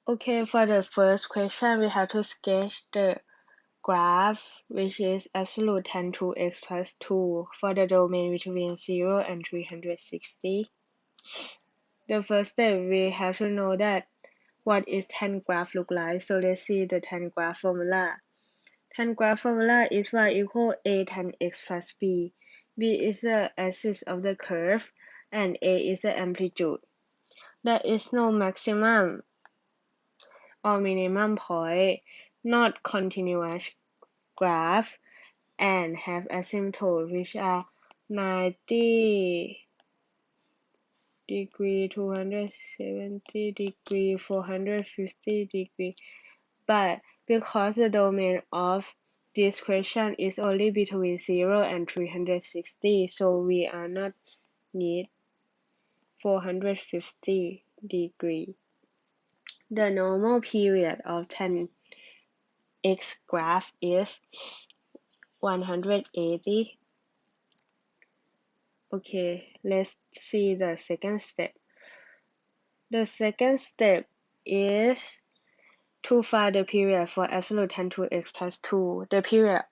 Okay, for the first question, we have to sketch the graph, which is absolute tan 2x plus 2 for the domain between 0 and 360. The first step, we have to know that what is tan graph look like. So let's see the tan graph formula. Tan graph formula is y equal a tan x plus b. B is the axis of the curve, and a is the amplitude. There is no maximum or minimum point, not continuous graph, and have asymptotes which are 90 degree, 270 degree, 450 degree. But because the domain of this question is only between 0 and 360, so we are not need 450 degree. The normal period of tan x graph is 180. Okay, let's see the second step. The second step is to find the period for absolute tan 2x plus 2. The period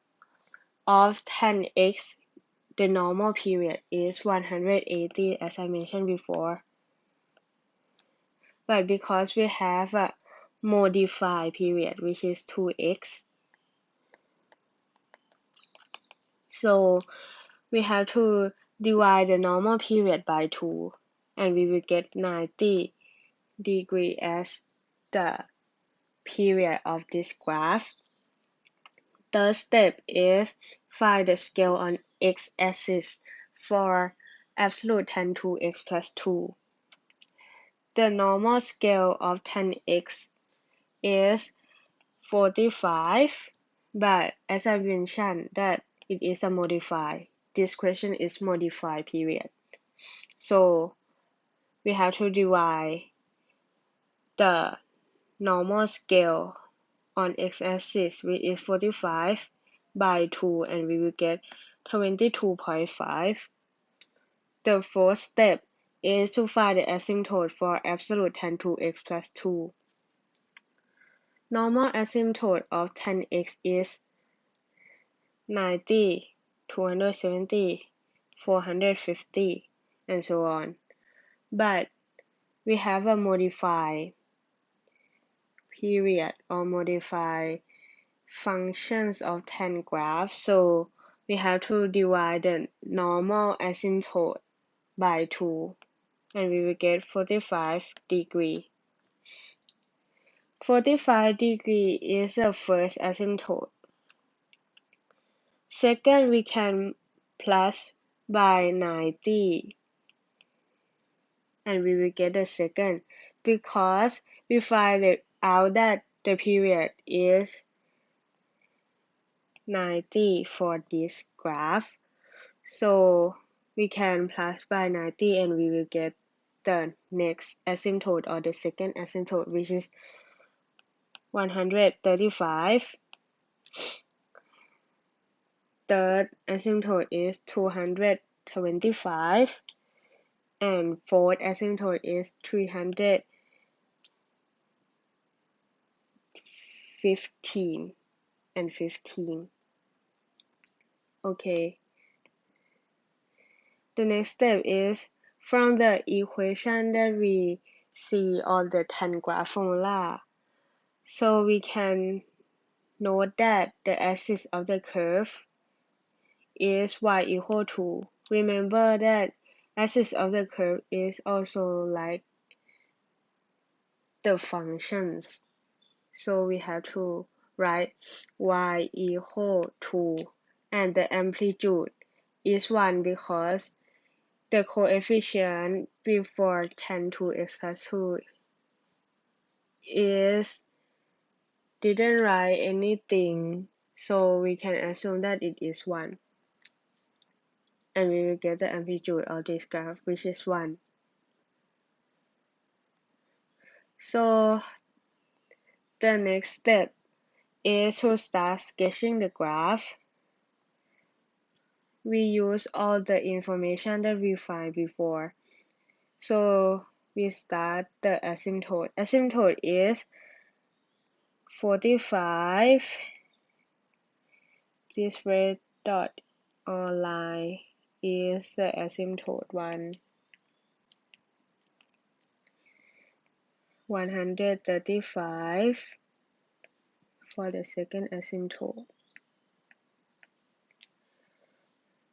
of tan x, the normal period, is 180 as I mentioned before. But because we have a modified period which is 2x, so we have to divide the normal period by 2 and we will get 90 degree as the period of this graph. Third step is find the scale on x-axis for absolute tan 2x plus 2. The normal scale of tan x is 45, but as I mentioned that it is a modified. This question is modified period. So we have to divide the normal scale on x-axis, which is 45, by 2, and we will get 22.5. The fourth step is to find the asymptote for absolute tan 2x plus 2. Normal asymptote of tan x is 90, 270, 450, and so on. But we have a modified period or modified functions of tan graph, so we have to divide the normal asymptote by 2 and we will get 45 degree. 45 degree is the first asymptote. Second, we can plus by 90 and we will get the second because we find out that the period is 90 for this graph. So we can plus by 90 and we will get the next asymptote or the second asymptote, which is 135. Third asymptote is 225 and fourth asymptote is 315 and 15. Okay. The next step is from the equation that we see on the tan graph formula. So we can note that the axis of the curve is y equal to. Remember that axis of the curve is also like the functions. So we have to write y equal to, and the amplitude is 1 because the coefficient before tan 2x plus 2 is didn't write anything, so we can assume that it is 1. And we will get the amplitude of this graph, which is 1. So the next step is to start sketching the graph. We use all the information that we find before. So we start the asymptote. Asymptote is 45. This red dot on line is the asymptote 135 for the second asymptote.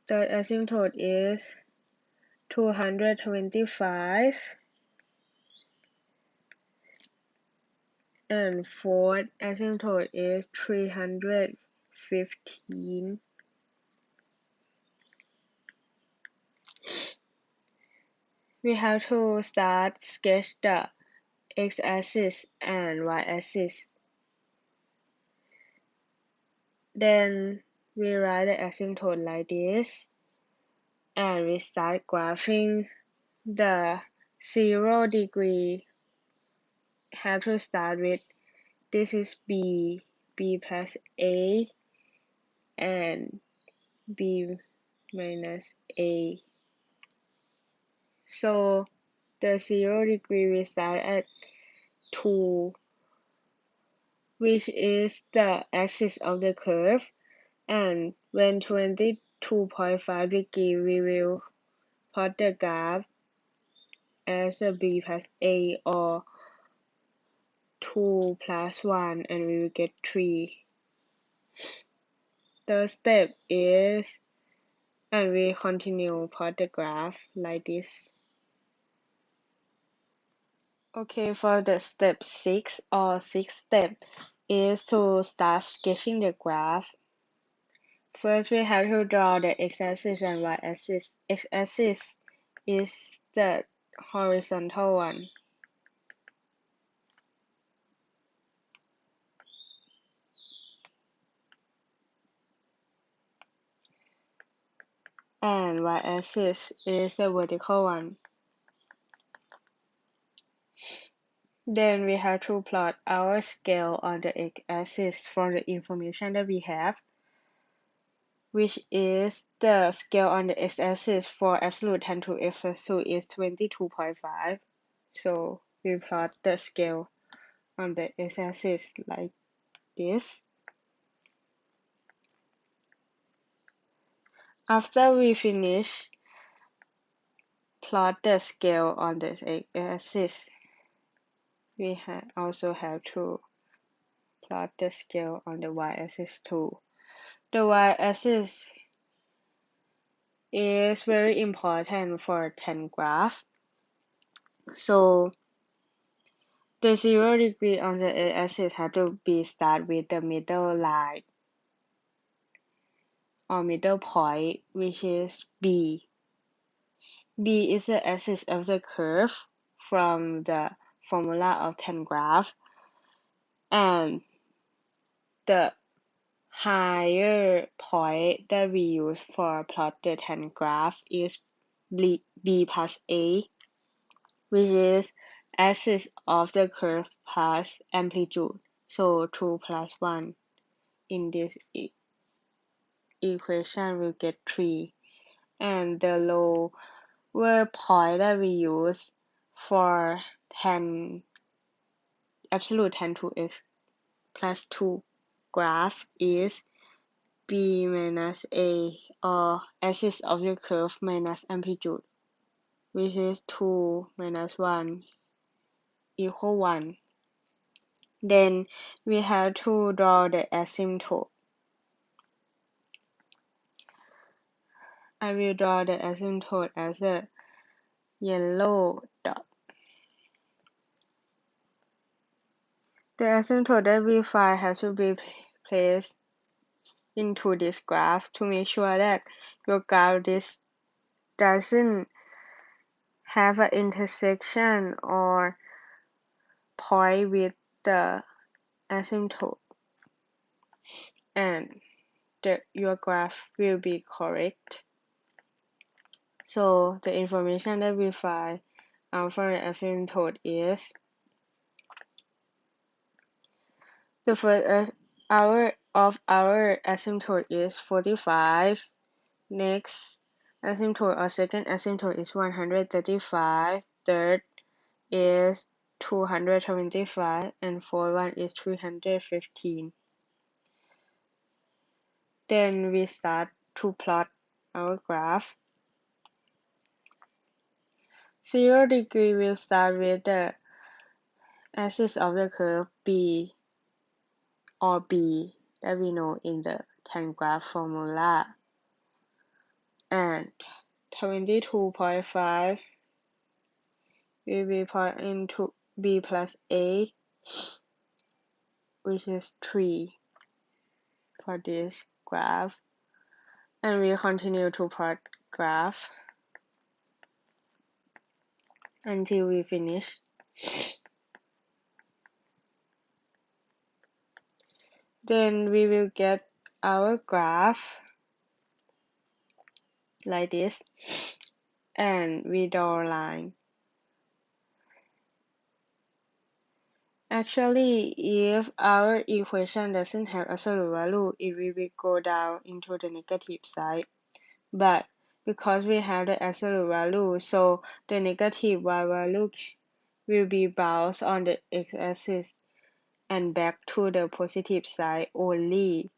Third asymptote is 225 and fourth asymptote is 315. We have to start sketch the x-axis and y-axis. Then we write the asymptote like this, and we start graphing the 0 degree. Have to start with this is b plus a, and b minus a. So the 0 degree we start at 2, which is the axis of the curve, and when 22.5 degree we will plot the graph as a b plus a, or 2 plus 1, and we will get 3. The step is, and we continue plot the graph like this. Okay, for the step 6 or 6th step is to start sketching the graph. First, we have to draw the x-axis and y-axis. X-axis is the horizontal one, and y-axis is the vertical one. Then we have to plot our scale on the x-axis from the information that we have, which is the scale on the x-axis for absolute tan to x plus 2 is 22.5. So we plot the scale on the x-axis like this. After we finish plot the scale on the x-axis, we also have to plot the scale on the y-axis too. The y-axis is very important for tan graph. So the 0 degree on the x-axis has to be start with the middle line or middle point, which is B. B is the axis of the curve from the formula of tan graph, and the higher point that we use for plot the tan graph is b plus a, which is axis of the curve plus amplitude. So 2 plus 1 in this equation will get 3. And the lower point that we use for absolute tan to x plus 2 graph is b minus a, or axis of the curve minus amplitude, which is 2 minus 1 equal 1. Then we have to draw the asymptote. I will draw the asymptote as a yellow dot. The asymptote that we find has to be placed into this graph to make sure that your graph doesn't have an intersection or point with the asymptote, and your graph will be correct. So the information that we find from the asymptote is the first hour of our asymptote is 45. Next asymptote or second asymptote is 135. Third is 225 and fourth one is 315. Then we start to plot our graph. 0 degree will start with the axis of the curve B or B that we know in the tan graph formula, and 22.5 will be put into B plus A, which is 3 for this graph, and we continue to plot graph until we finish. Then we will get our graph like this, and we draw a line. Actually, if our equation doesn't have absolute value, it will go down into the negative side. But because we have the absolute value, so the negative y value will be bounced on the x-axis and back to the positive side only.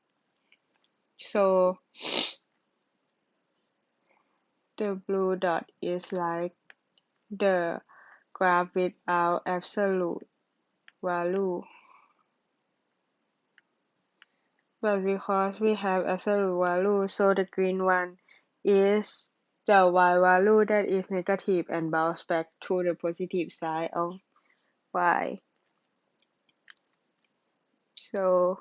So the blue dot is like the graph without absolute value. But because we have absolute value, so the green one is the y value that is negative and bounce back to the positive side of y. So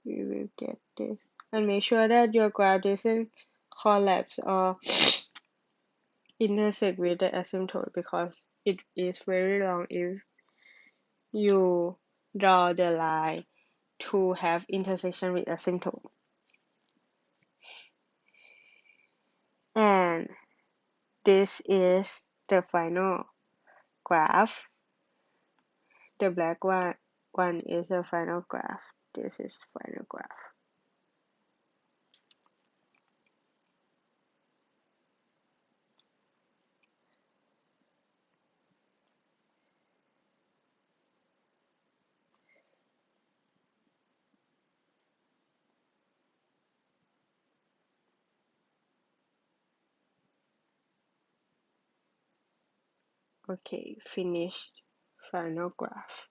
we will get this. And make sure that your graph doesn't collapse or intersect with the asymptote, because it is very long if you draw the line to have intersection with asymptote. And this is the final graph. The black one is the final graph. This is final graph. Okay, finished final graph.